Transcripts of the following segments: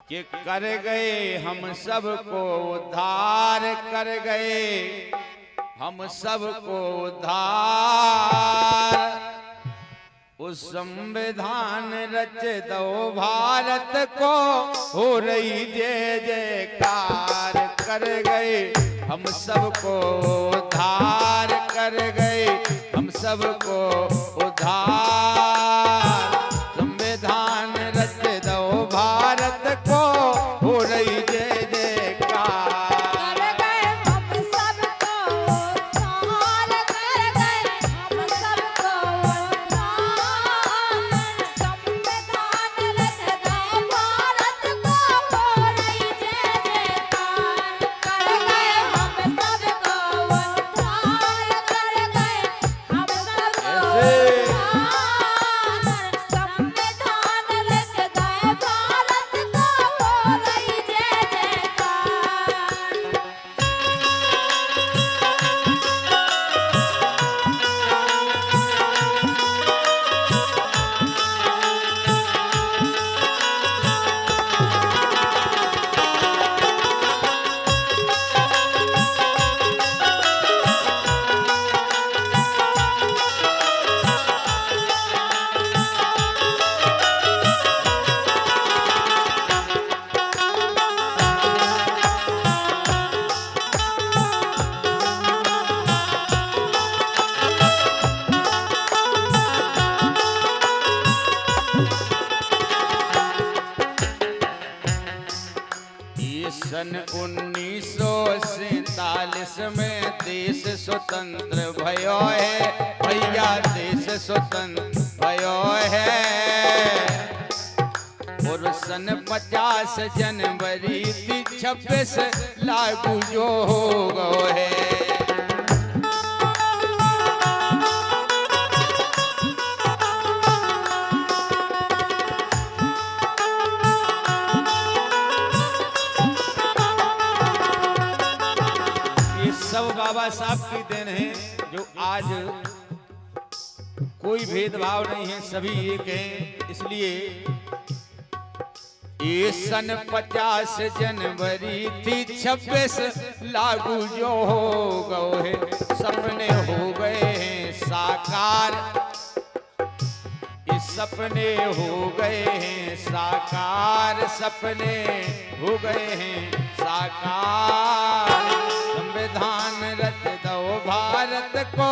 कि कर गए हम सबको उद्धार, कर गए हम सबको उद्धार। उस संविधान रच दो भारत को, हो रही जय जयकार। कर गए हम सबको उद्धार, कर गए हम सबको उद्धार। संविधान रच दो भारत को, हो रही जय जयकार। कर गए हम सबको उद्धार, कर गए हम सबको उद्धार। संविधान रच दो भारत को, हो रही जय जयकार। कर गए हम सबको उद्धार, कर गए हम सबको उद्धार। संविधान रच दो भारत को, हो रही जय जयकार। सन 1947 में देश स्वतंत्र भयो है भैया, देश स्वतंत्र भयो है। और सन 50 जनवरी 26 लागू जो हो गयो है। सब बाबा साहब की देन है, जो आज कोई भेदभाव नहीं है, सभी एक हैं। इसलिए ये सन 50 जनवरी 26 लागू जो हो गए है। सपने हो गए हैं साकार, ये सपने हो गए हैं साकार, सपने हो गए हैं साकार। संविधान रच दो भारत को,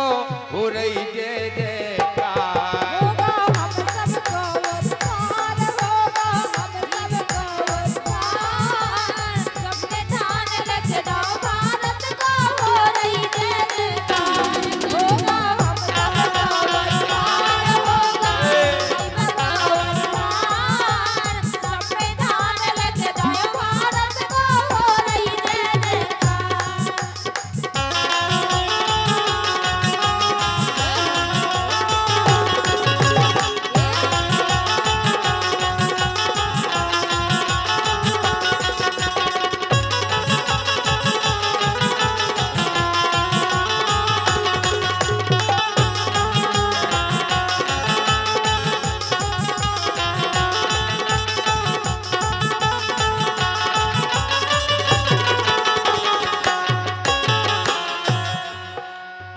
हो रही जय जयकार। होगा हम सबको उद्धार, होगा हम सबको उद्धार। संविधान रच दो भारत को, हो रही जय जयकार। होगा हम सबको उद्धार, होगा हम सबको उद्धार। संविधान रच दो भारत को, हो रही जय जयकार।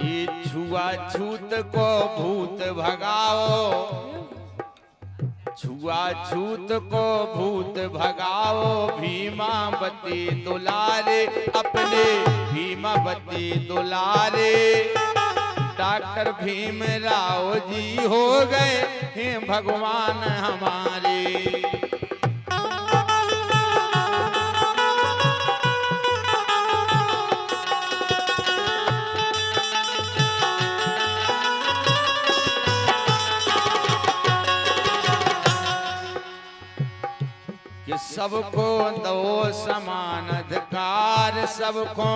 ये छुआछूत को भूत भगाओ, छुआछूत को भूत भगाओ। भीमावती दुलारे अपने, भीमावती दुलारे। डॉक्टर भीमराव जी हो गए हैं भगवान हमारे। कि सबको दो समान अधिकार, सबको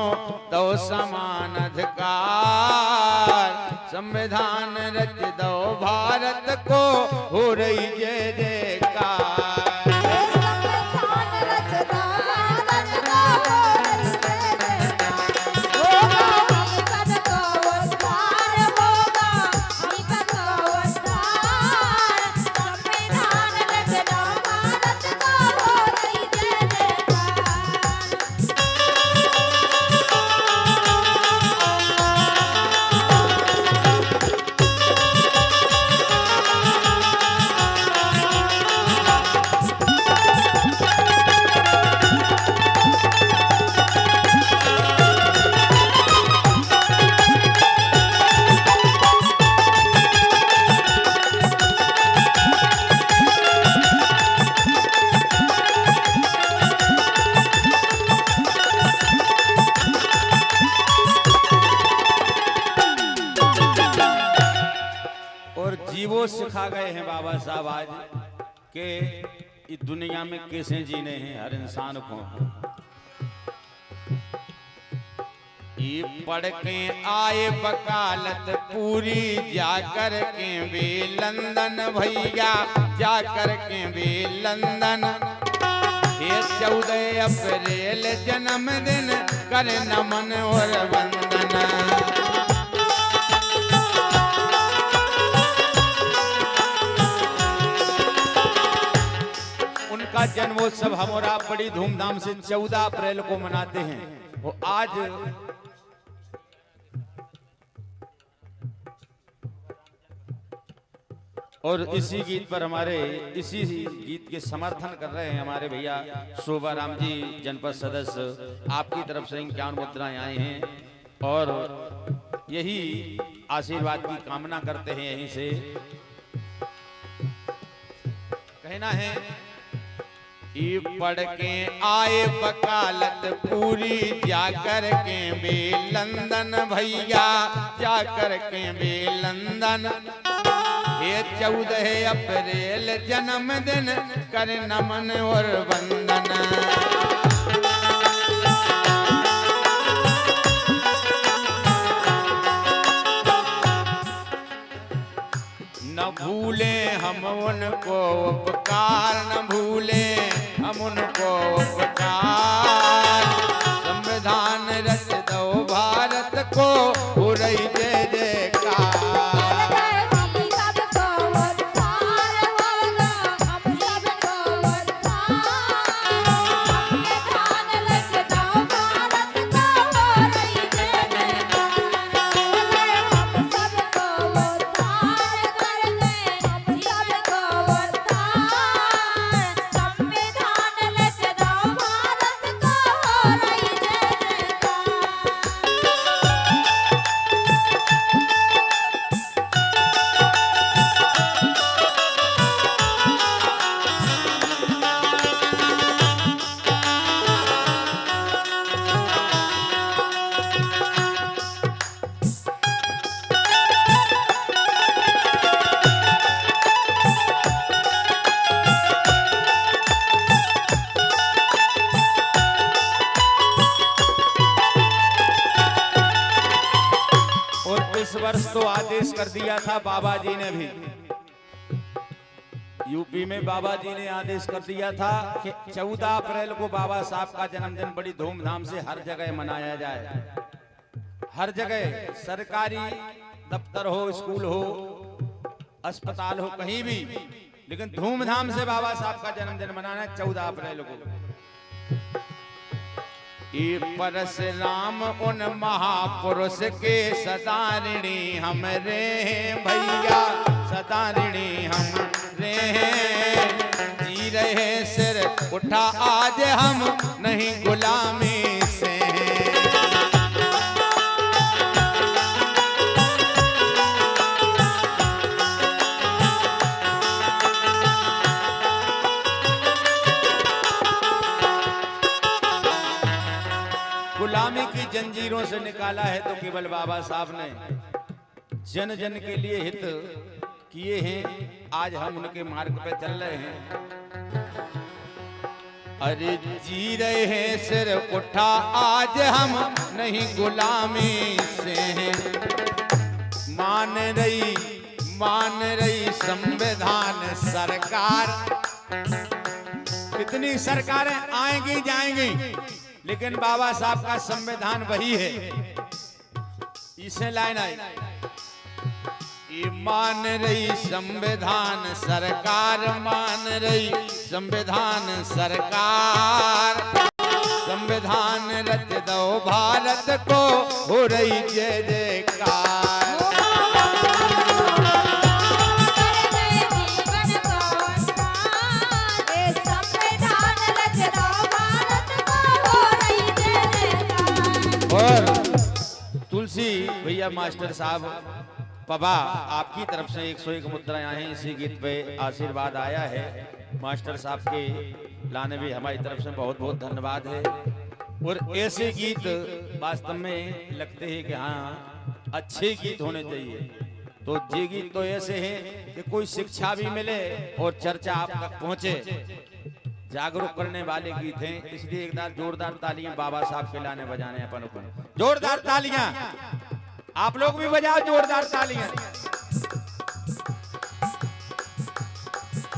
दो समान अधिकार। संविधान रच दो भारत को, हो रही जय जयकार। संविधान रच दो भारत को, हो रही जय जयकार। होगा हम सबको उद्धार, होगा हम सबको उद्धार। संविधान रच दो भारत को, हो रही जय खा गए हैं बाबा साहब आज के इस दुनिया में कैसे जीने हैं हर इंसान को। ये पढ़ के आए वकालत पूरी जाकर के वे लंदन भैया जाकर के वे लंदन। ये 14 अप्रैल जन्मदिन कर नमन और वंदन। उनका जन्मोत्सव हमारा बड़ी धूमधाम से 14 अप्रैल को मनाते हैं। वो आज और इसी गीत पर हमारे इसी गीत के समर्थन कर रहे हैं हमारे भैया शोभा राम जी जनपद सदस्य। आपकी तरफ से 51 मुद्राएं आए हैं और यही आशीर्वाद की कामना करते हैं। यहीं से कहना है ये पढ़ के आए वकालत पूरी जाकर के वे लंदन भैया जाकर के वे लंदन। ये 14 अप्रैल जन्मदिन कर नमन और वंदन। न भूले हम उनको उपकार, न भूले हम उनको उपकार। संविधान रच दो भारत को हो रही जय जयकार। वर्ष तो आदेश कर दिया था बाबा जी ने भी। यूपी में बाबा जी ने आदेश कर दिया था कि 14 अप्रैल को बाबा साहब का जन्मदिन बड़ी धूमधाम से हर जगह मनाया जाए। हर जगह सरकारी दफ्तर हो, स्कूल हो, अस्पताल हो, कहीं भी, लेकिन धूमधाम से बाबा साहब का जन्मदिन मनाना है 14 अप्रैल को। ये परशुराम उन महापुरुष के सदा ऋणी हम रे भैया, सदा ऋणी हम रे। जी रहे सिर उठा आज हम नहीं गुलामी से। गुलामी की जंजीरों से निकाला है तो केवल बाबा साहब ने जन जन के लिए हित किए हैं। आज हम उनके मार्ग पे चल रहे हैं। अरे जी रहे हैं सिर उठा आज हम नहीं गुलामी से। मान रही संविधान सरकार। कितनी सरकारें आएंगी जाएंगी, लेकिन बाबा साहब का संविधान वही है। इसे लाइन आई, ये मान रही संविधान सरकार, मान रही संविधान सरकार। संविधान रच दो भारत को हो रही जय जयकार। और तुलसी भैया मास्टर साहब पबा, आपकी तरफ से 101 मुद्राएं हैं। इसी गीत पे आशीर्वाद आया है। मास्टर साहब के लाने भी हमारी तरफ से बहुत बहुत धन्यवाद है। और ऐसे गीत वास्तव में लगते हैं कि हाँ अच्छे गीत होने चाहिए। तो ये गीत तो ऐसे हैं कि कोई शिक्षा भी मिले और चर्चा आप तक पहुंचे, जागरूक करने वाले गीत हैं। इसलिए एक बार जोरदार तालियां बाबा साहब के लाने बजाने अपन को, जोरदार तालियां आप लोग भी बजाओ, जोरदार तालियां।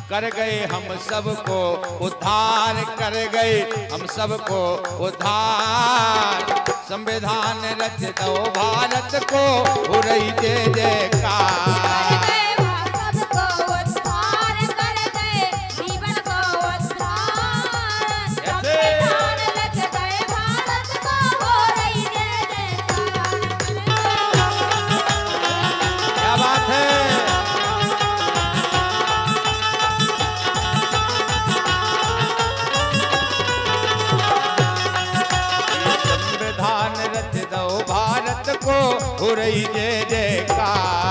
कर गए हम सबको उद्धार, कर गए हम सबको उद्धार, संविधान रच दो भारत को, हो रही जय जयकार। क्या बात है। संविधान रच दो भारत को, हो रही जय जयकार।